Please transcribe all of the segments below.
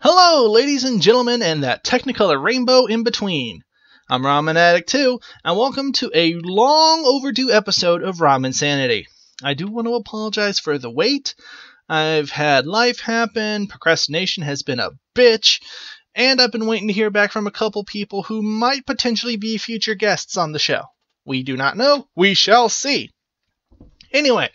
Hello, ladies and gentlemen, and that Technicolor rainbow in between. I'm Ramen Addict 2, and welcome to a long overdue episode of Ramen Sanity. I do want to apologize for the wait. I've had life happen, procrastination has been a bitch, and I've been waiting to hear back from a couple people who might potentially be future guests on the show. We do not know. We shall see. Anyway,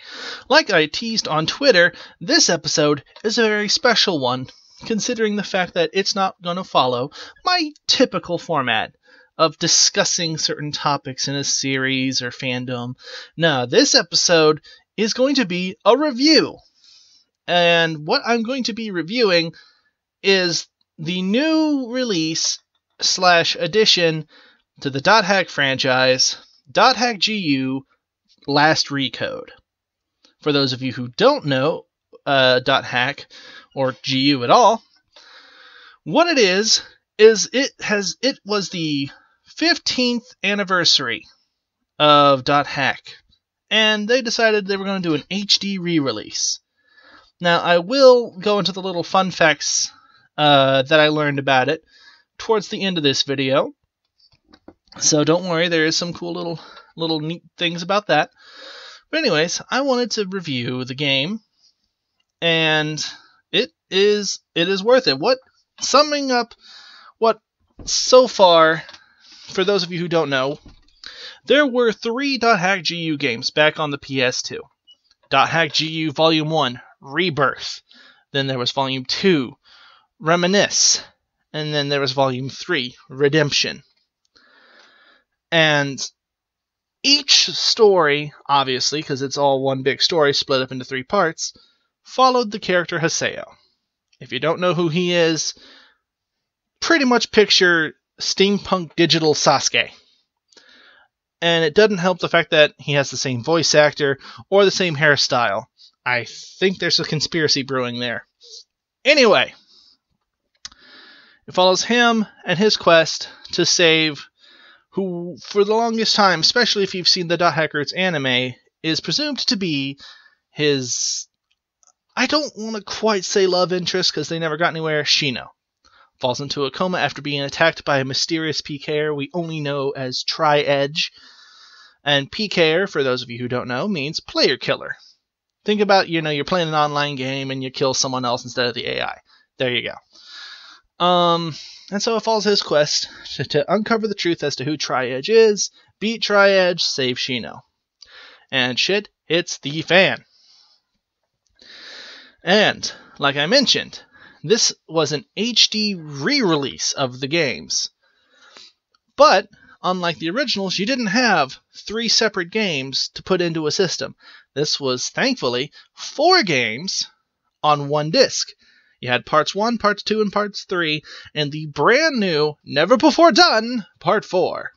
like I teased on Twitter, this episode is a very special one, considering the fact that it's not going to follow my typical format of discussing certain topics in a series or fandom. No, this episode is going to be a review. And what I'm going to be reviewing is the new release / addition to the Dot Hack franchise, Dot Hack GU Last Recode. For those of you who don't know Dot Hack or GU at all, what it is it was the 15th anniversary of Dot Hack, and they decided they were going to do an HD re-release. Now, I will go into the little fun facts that I learned about it towards the end of this video, so don't worry, there is some cool little neat things about that. But anyways, I wanted to review the game, and it is worth it. Summing up what so far, for those of you who don't know, there were 3 Dot Hack GU games back on the PS2. Dot Hack GU Volume 1, Rebirth. Then there was Volume 2, Reminisce. And then there was Volume 3, Redemption. And each story, obviously, because it's all one big story split up into 3 parts, followed the character Haseo. If you don't know who he is, pretty much picture steampunk digital Sasuke. And it doesn't help the fact that he has the same voice actor or the same hairstyle. I think there's a conspiracy brewing there. Anyway, it follows him and his quest to save who, for the longest time, especially if you've seen the Dot Hack Roots anime, is presumed to be his, I don't want to quite say love interest because they never got anywhere, Shino. Falls into a coma after being attacked by a mysterious PKer we only know as Tri-Edge. And PKer, for those of you who don't know, means player killer. Think about, you're playing an online game and you kill someone else instead of the AI. There you go. And so it follows his quest to uncover the truth as to who Tri-Edge is, beat Tri-Edge, save Shino. And shit hits the fan. And, like I mentioned, this was an HD re-release of the games. But, unlike the originals, you didn't have 3 separate games to put into a system. This was, thankfully, 4 games on one disc. You had Parts 1, Parts 2, and Parts 3, and the brand new, never before done, Part 4.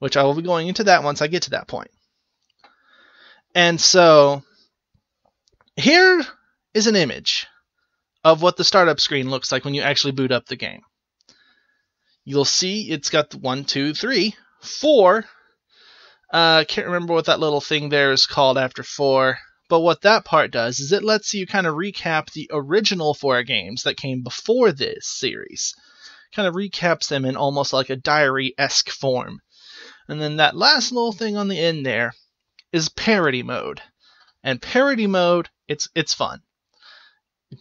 Which I will be going into that once I get to that point. And so, here is an image of what the startup screen looks like when you actually boot up the game. You'll see it's got the 1, 2, 3, 4. Can't remember what that little thing there is called after 4. But what that part does is it lets you kind of recap the original 4 games that came before this series. Kind of recaps them in almost like a diary-esque form. And then that last little thing on the end there is parody mode. And parody mode, it's fun.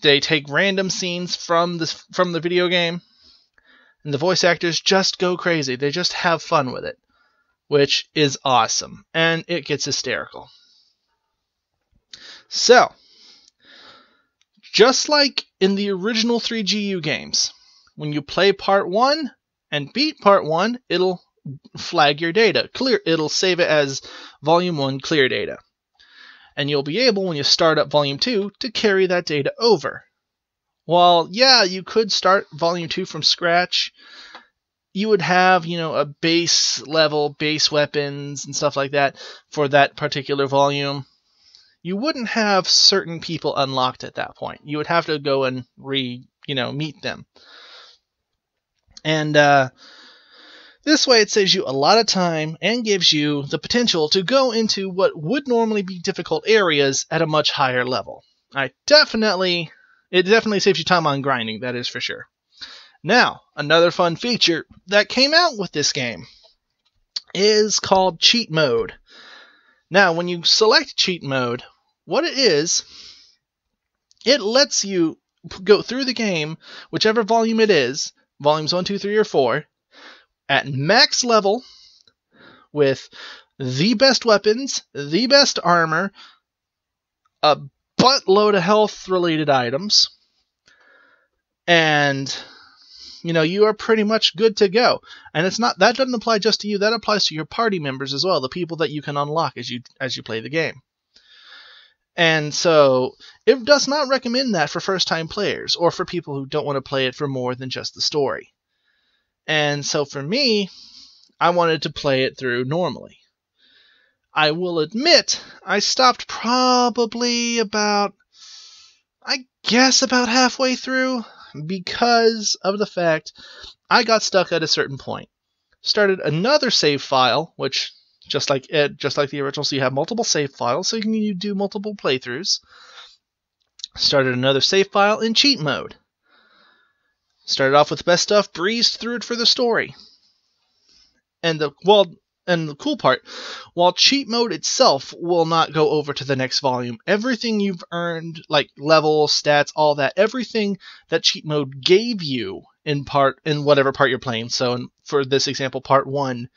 They take random scenes from the video game, and the voice actors just go crazy. They just have fun with it, which is awesome, and it gets hysterical. So, just like in the original 3 GU games, when you play Part 1 and beat Part 1, it'll flag your data. It'll save it as Volume 1 clear data. And you'll be able, when you start up Volume 2, to carry that data over. While, yeah, you could start Volume 2 from scratch, you would have, a base level, base weapons, and stuff like that for that particular volume. You wouldn't have certain people unlocked at that point. You would have to go and meet them. And, this way it saves you a lot of time and gives you the potential to go into what would normally be difficult areas at a much higher level. I definitely It definitely saves you time on grinding, that is for sure. Now, another fun feature that came out with this game is called cheat mode. Now, when you select cheat mode, what it is, it lets you go through the game, whichever volume it is, volumes 1, 2, 3, or 4, at max level, with the best weapons, the best armor, a buttload of health-related items, and you are pretty much good to go. And that doesn't apply just to you, that applies to your party members as well, the people that you can unlock as you play the game. And so it does not recommend that for first-time players or for people who don't want to play it for more than just the story. And so for me, I wanted to play it through normally. I will admit, I stopped probably about halfway through, because of the fact I got stuck at a certain point. Started another save file, which, just like the original, so you have multiple save files, so you can do multiple playthroughs. Started another save file in cheat mode. Started off with the best stuff, breezed through it for the story. And the cool part, while cheat mode itself will not go over to the next volume, everything you've earned, like level, stats, all that, everything that cheat mode gave you in whatever part you're playing, so for this example, part 1,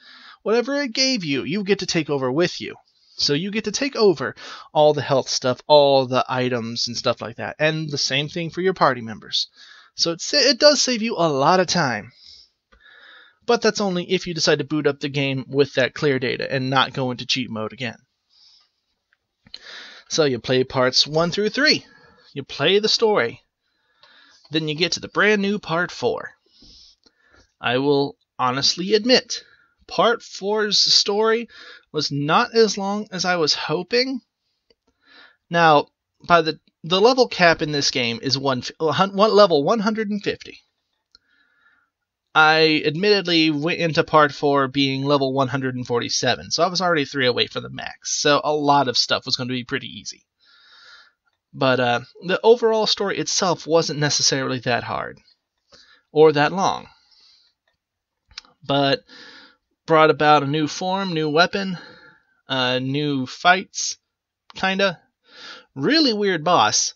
whatever it gave you, you get to take over with you. So you get to take over all the health stuff, all the items and stuff like that, and the same thing for your party members. So it does save you a lot of time. But that's only if you decide to boot up the game with that clear data and not go into cheat mode again. So you play parts 1 through 3. You play the story. Then you get to the brand new part 4. I will honestly admit, part 4's story was not as long as I was hoping. Now, by the level cap in this game is level 150. I admittedly went into part 4 being level 147, so I was already 3 away from the max, so a lot of stuff was going to be pretty easy. But the overall story itself wasn't necessarily that hard, or that long. But brought about a new form, new weapon, new fights, kinda. Really weird boss,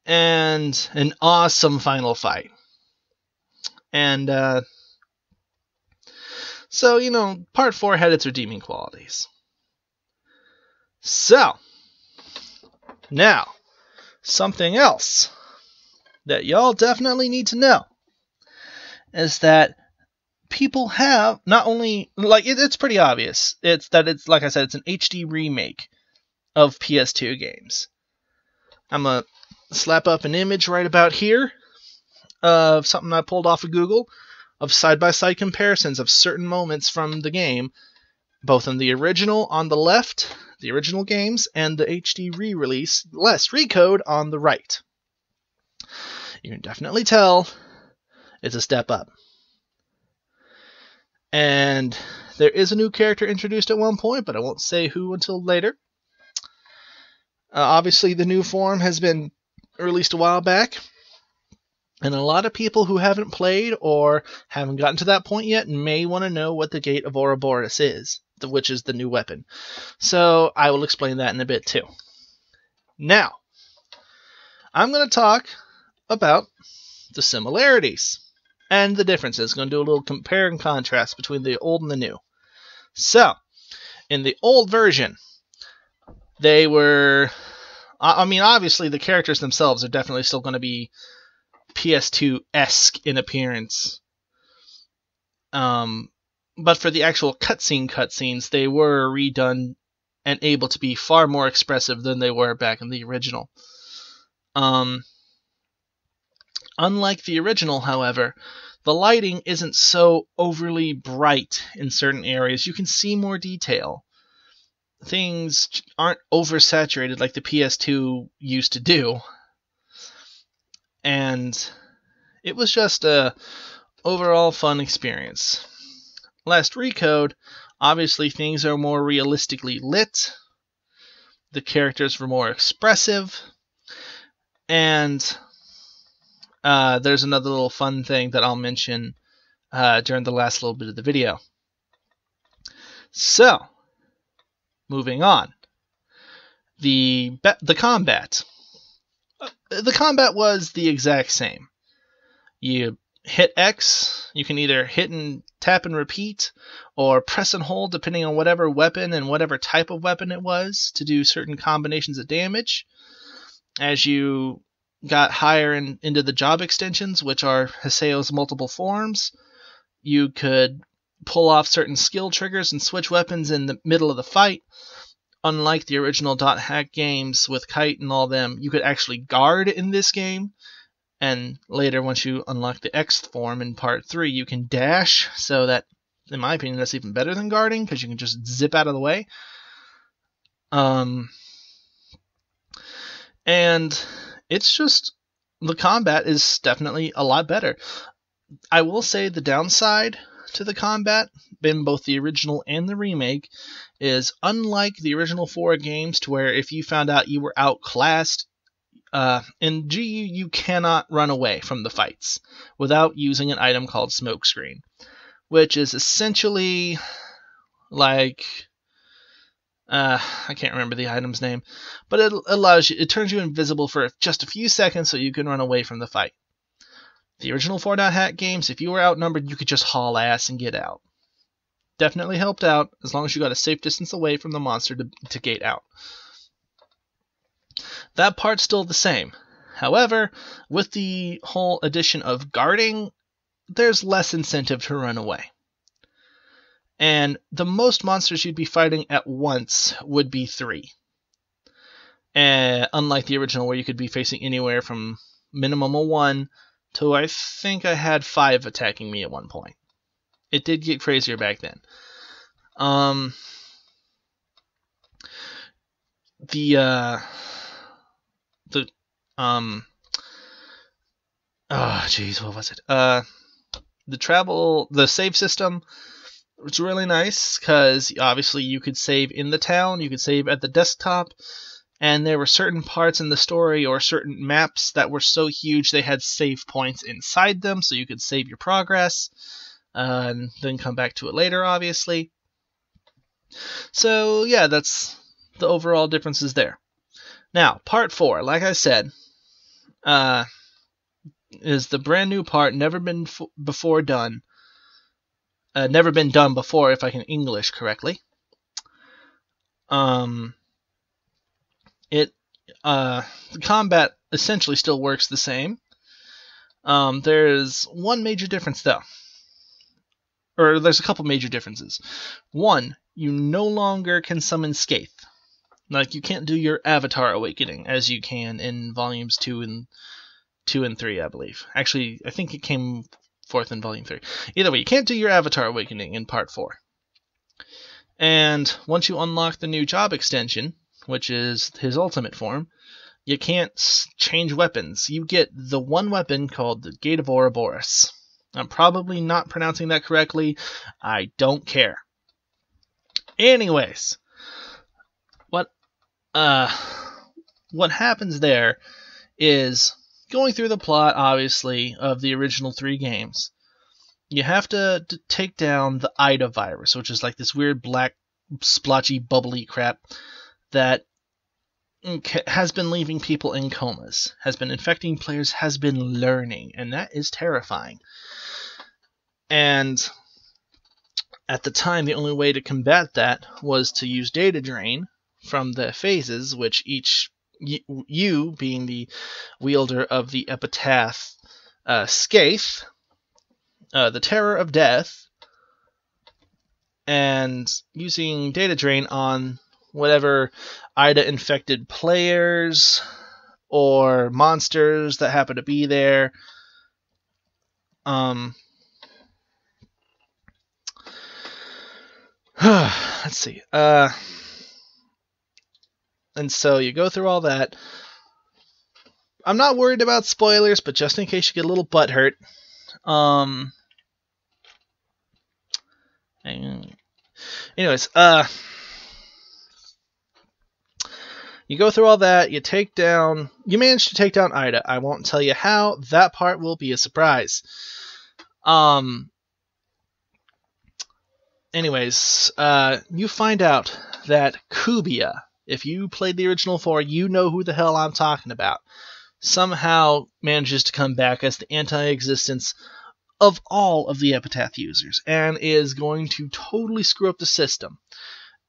and an awesome final fight. And, so, part 4 had its redeeming qualities. So, now, something else that y'all definitely need to know is that people have not only, it's pretty obvious, it's like I said, it's an HD remake of PS2 games. I'm going to slap up an image right about here of something I pulled off of Google of side-by-side comparisons of certain moments from the game, both in the original on the left, the original games, and the HD re-release, less Recode, on the right. You can definitely tell it's a step up. And there is a new character introduced at one point, but I won't say who until later. Obviously, the new form has been released a while back, and a lot of people who haven't played or haven't gotten to that point yet may want to know what the Gate of Ouroboros is, which is the new weapon. So I will explain that in a bit too. Now, I'm going to talk about the similarities and the differences. I'm going to do a little compare and contrast between the old and the new. So, in the old version, they were, obviously the characters themselves are definitely still going to be PS2-esque in appearance. But for the actual cutscenes, they were redone and able to be far more expressive than they were back in the original. Unlike the original, however, the lighting isn't so overly bright in certain areas. You can see more detail. Things aren't oversaturated like the PS2 used to do. And it was just a overall fun experience. Last Recode, obviously things are more realistically lit. The characters were more expressive. And there's another little fun thing that I'll mention during the last little bit of the video. So, moving on. The combat. The combat was the exact same. You hit X, you can either hit and tap and repeat, or press and hold depending on whatever weapon and whatever type of weapon it was to do certain combinations of damage. As you got higher into the job extensions, which are Haseo's multiple forms, you could pull off certain skill triggers and switch weapons in the middle of the fight. Unlike the original Dot Hack games with Kite and all them, you could actually guard in this game. And later, once you unlock the X form in Part 3, you can dash, so that, in my opinion, that's even better than guarding, because you can just zip out of the way. And it's just, the combat is definitely a lot better. I will say the downside to the combat, in both the original and the remake, is unlike the original 4 games, to where if you found out you were outclassed, in GU you cannot run away from the fights without using an item called Smokescreen, which is essentially like, I can't remember the item's name, but it turns you invisible for just a few seconds so you can run away from the fight. The original 4.Hack games, if you were outnumbered, you could just haul ass and get out. Definitely helped out, as long as you got a safe distance away from the monster to gate out. That part's still the same. However, with the whole addition of guarding, there's less incentive to run away. And the most monsters you'd be fighting at once would be 3. Unlike the original, where you could be facing anywhere from minimum of 1 to, I think I had 5 attacking me at one point. It did get crazier back then. Oh jeez, what was it? The save system was really nice, because obviously you could save in the town, you could save at the desktop, and there were certain parts in the story or certain maps that were so huge they had save points inside them, so you could save your progress, and then come back to it later, obviously. So yeah, that's the overall differences there. Now, Part 4, like I said, is the brand new part, never been done before, if I can English correctly. The combat essentially still works the same. There's one major difference though. Or there's a couple major differences. One, you no longer can summon Skaith. Like, you can't do your Avatar Awakening as you can in volumes 2 and 3, I believe. Actually, I think it came forth in volume 3. Either way, you can't do your Avatar Awakening in Part 4. And once you unlock the new job extension, which is his ultimate form, you can't change weapons. You get the one weapon called the Gate of Ouroboros. I'm probably not pronouncing that correctly. I don't care. Anyways, what happens there is, going through the plot, obviously, of the original 3 games, you have to take down the Ida virus, which is like this weird black, splotchy, bubbly crap that has been leaving people in comas, has been infecting players, has been learning, and that is terrifying. And at the time, the only way to combat that was to use data drain from the phases, which each, you being the wielder of the epitaph Skaith, the Terror of Death, and using data drain on whatever Ida infected players or monsters that happen to be there. Let's see. And so you go through all that. I'm not worried about spoilers, but just in case you get a little butthurt. Anyways, You go through all that, you manage to take down Ida. I won't tell you how, that part will be a surprise. Anyways, you find out that Kubia, if you played the original 4, you know who the hell I'm talking about, somehow manages to come back as the anti-existence of all of the Epitaph users, and is going to totally screw up the system.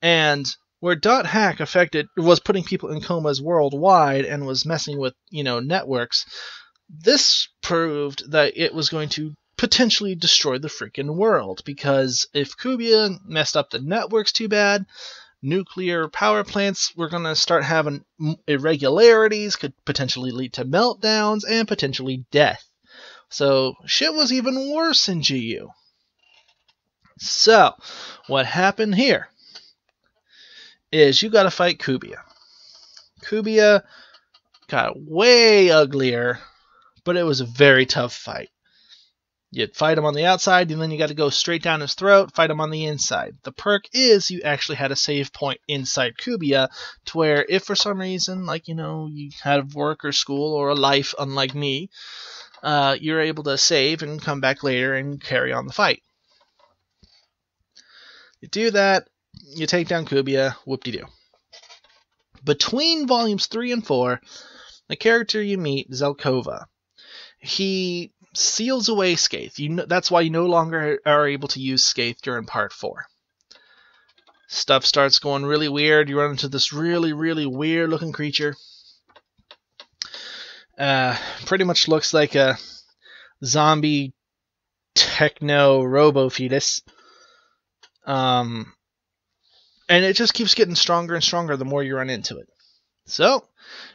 And where .hack was putting people in comas worldwide and was messing with, networks, this proved that it was going to potentially destroy the freaking world, because if Kubia messed up the networks too bad, nuclear power plants were going to start having irregularities, could potentially lead to meltdowns, and potentially death. So shit was even worse in GU. So what happened here is you got to fight Kubia. Kubia got way uglier, but it was a very tough fight. You fight him on the outside, and then you got to go straight down his throat, fight him on the inside. The perk is you actually had a save point inside Kubia, to where if for some reason, you had work or school or a life, unlike me, you're able to save and come back later and carry on the fight. You do that, you take down Kubia, whoop-de-doo. Between volumes 3 and 4, the character you meet, Zelkova, he seals away Skaith. That's why you no longer are able to use Skaith during part 4. Stuff starts going really weird. You run into this really, really weird looking creature. Pretty much looks like a zombie techno robo fetus. And it just keeps getting stronger and stronger the more you run into it. So,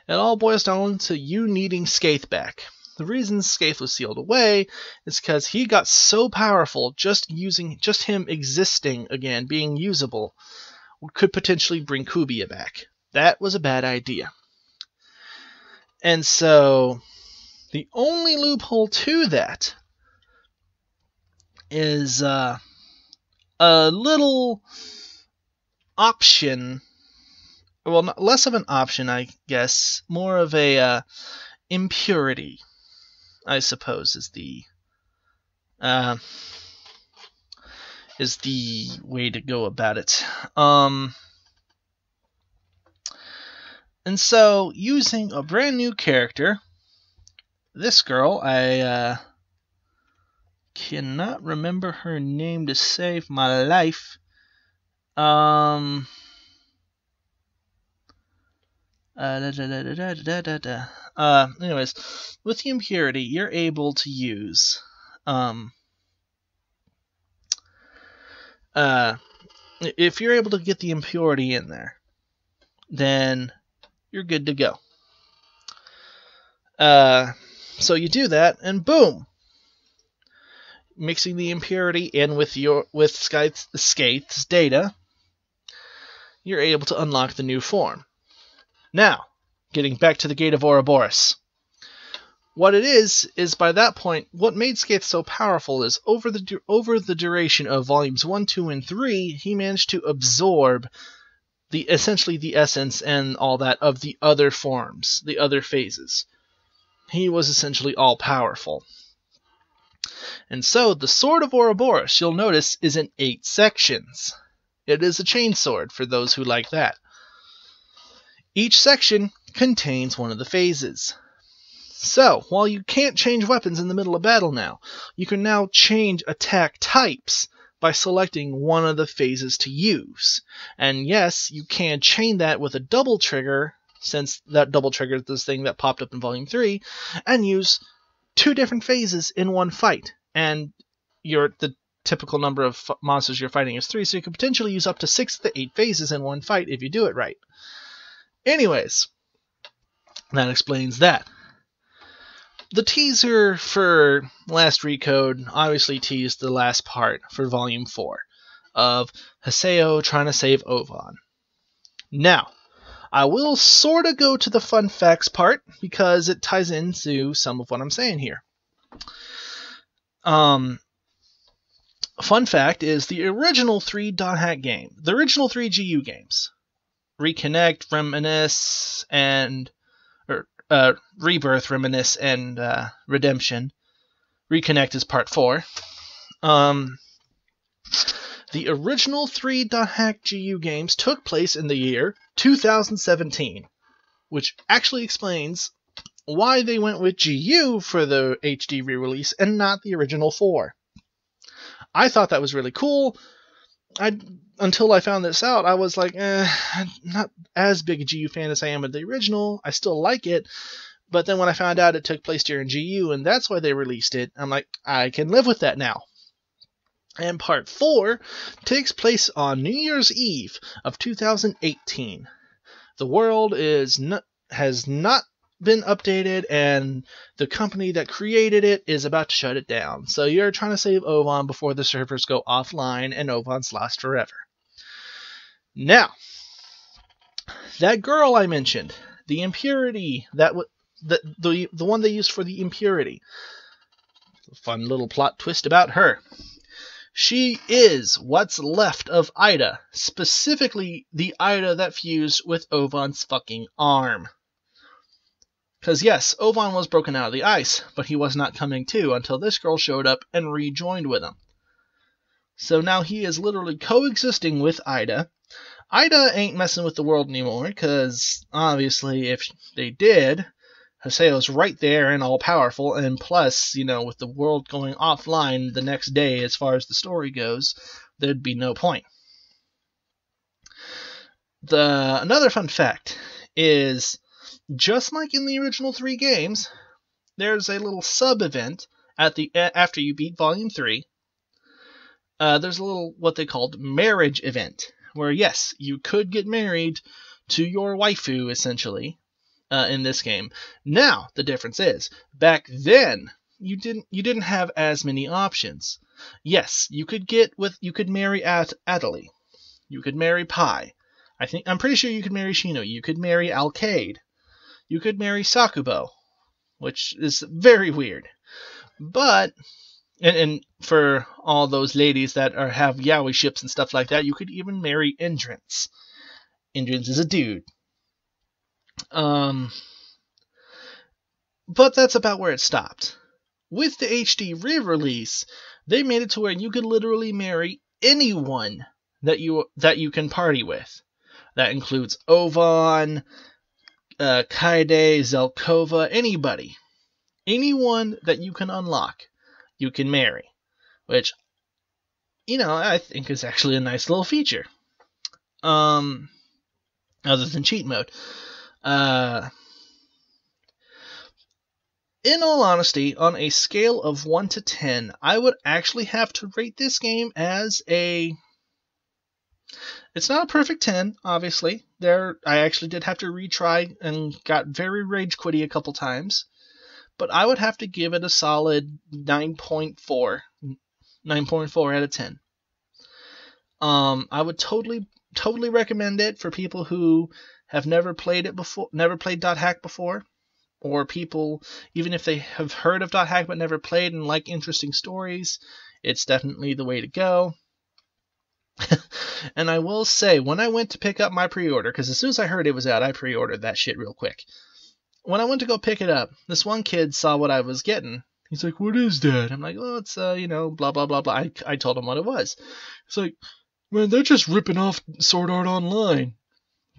it all boils down to you needing Skaith back. The reason Skaith was sealed away is because he got so powerful, just him existing again, being usable, could potentially bring Kubia back. That was a bad idea. And so, the only loophole to that is a little option. Well, not less of an option, I guess. More of a impurity, I suppose, is the way to go about it. And so, using a brand new character, this girl, I cannot remember her name to save my life. Anyways, with the impurity, you're able to use if you're able to get the impurity in there, then you're good to go. So you do that, and boom, mixing the impurity in with Skaith's data, you're able to unlock the new form. Now, getting back to the Gate of Ouroboros. What it is by that point, what made Skaith so powerful is over the duration of volumes 1, 2, and 3, he managed to absorb essentially the essence and all that of the other forms, the other phases. He was essentially all-powerful. And so, the Sword of Ouroboros, you'll notice, is in 8 sections. It is a chainsword, for those who like that. Each section contains one of the phases. So, while you can't change weapons in the middle of battle now, you can now change attack types by selecting one of the phases to use. And yes, you can chain that with a double trigger, since that double triggered this thing that popped up in Volume 3, and use 2 different phases in one fight. And the typical number of monsters you're fighting is 3, so you could potentially use up to 6 to 8 phases in one fight if you do it right. Anyways, that explains that. The teaser for Last Recode obviously teased the last part for Volume 4 of Haseo trying to save Ovan. Now, I will sort of go to the fun facts part because it ties into some of what I'm saying here. Fun fact is the original 3 .hack game, the original 3 GU games, Reconnect, Reminisce, and Rebirth, Reminisce, and Redemption. Reconnect is part 4. The original 3 .hack GU games took place in the year 2017, which actually explains why they went with GU for the HD re-release and not the original 4. I thought that was really cool. Until I found this out, I was like, I'm not as big a GU fan as I am of the original. I still like it. But then when I found out it took place during GU, and that's why they released it, I'm like, I can live with that now. And part 4 takes place on New Year's Eve of 2018. The world has not been updated, and the company that created it is about to shut it down. So you're trying to save Ovan before the servers go offline and Ovan's lost forever. Now, that girl I mentioned, the impurity, the one they used for the impurity. Fun little plot twist about her. She is what's left of Ida, specifically the Ida that fused with Ovan's fucking arm. Because yes, Ovan was broken out of the ice, but he was not coming to until this girl showed up and rejoined with him. So now he is literally coexisting with Ida. Ida ain't messing with the world anymore, because obviously if they did, Haseo's right there and all-powerful, and plus, with the world going offline the next day as far as the story goes, there'd be no point. Another fun fact is, just like in the original 3 games, there's a little sub-event after you beat Volume 3. There's a little, what they called, marriage event, where yes, you could get married to your waifu, essentially, in this game. Now, the difference is, back then, you didn't have as many options. Yes, you could marry Adeli. You could marry Pai. I'm pretty sure you could marry Shino. You could marry Alcade. You could marry Sakubo, which is very weird. But, and for all those ladies that have yaoi ships and stuff like that, you could even marry Endrance. Endrance is a dude. But that's about where it stopped. With the HD re-release, they made it to where you could literally marry anyone that you can party with. That includes Ovan, Kaede, Zelkova, anybody. Anyone that you can unlock, you can marry. Which, I think is actually a nice little feature. Other than cheat mode. In all honesty, on a scale of 1 to 10, I would actually have to rate this game as a... It's not a perfect 10, obviously. I actually did have to retry and got very rage quitty a couple times. But I would have to give it a solid 9.4. 9.4 out of 10. I would totally recommend it for people who have never played it before, never played .hack before, or people, even if they have heard of .hack but never played and like interesting stories, it's definitely the way to go. And I will say, when I went to pick up my pre-order, because as soon as I heard it was out, I pre-ordered that shit real quick. When I went to go pick it up, this one kid saw what I was getting. He's like, "What is that?" I'm like, "Oh, it's, blah, blah, blah, blah." I told him what it was. He's like, "Man, they're just ripping off Sword Art Online."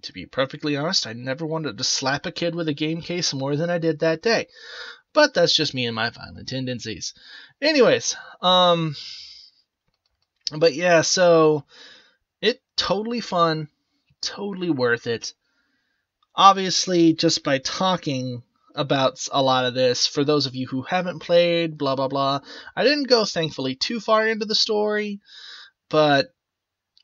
To be perfectly honest, I never wanted to slap a kid with a game case more than I did that day. But that's just me and my violent tendencies. Anyways, but yeah, so it totally fun, totally worth it. Obviously, just by talking about a lot of this, for those of you who haven't played, blah, blah, blah, I didn't go, thankfully, too far into the story, but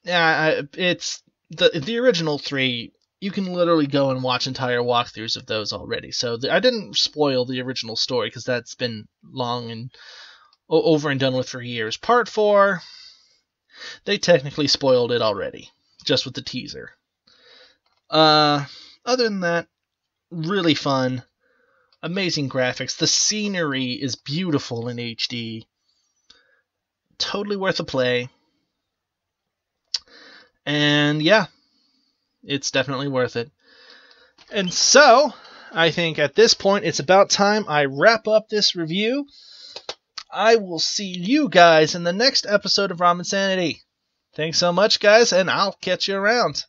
yeah, it's the original 3. You can literally go and watch entire walkthroughs of those already. So I didn't spoil the original story because that's been long and over and done with for years. Part 4, they technically spoiled it already, just with the teaser. Other than that, really fun, amazing graphics. The scenery is beautiful in HD. Totally worth a play. And yeah, It's definitely worth it. And so, I think at this point it's about time I wrap up this review. I will see you guys in the next episode of Ramen Sanity. Thanks so much, guys, and I'll catch you around.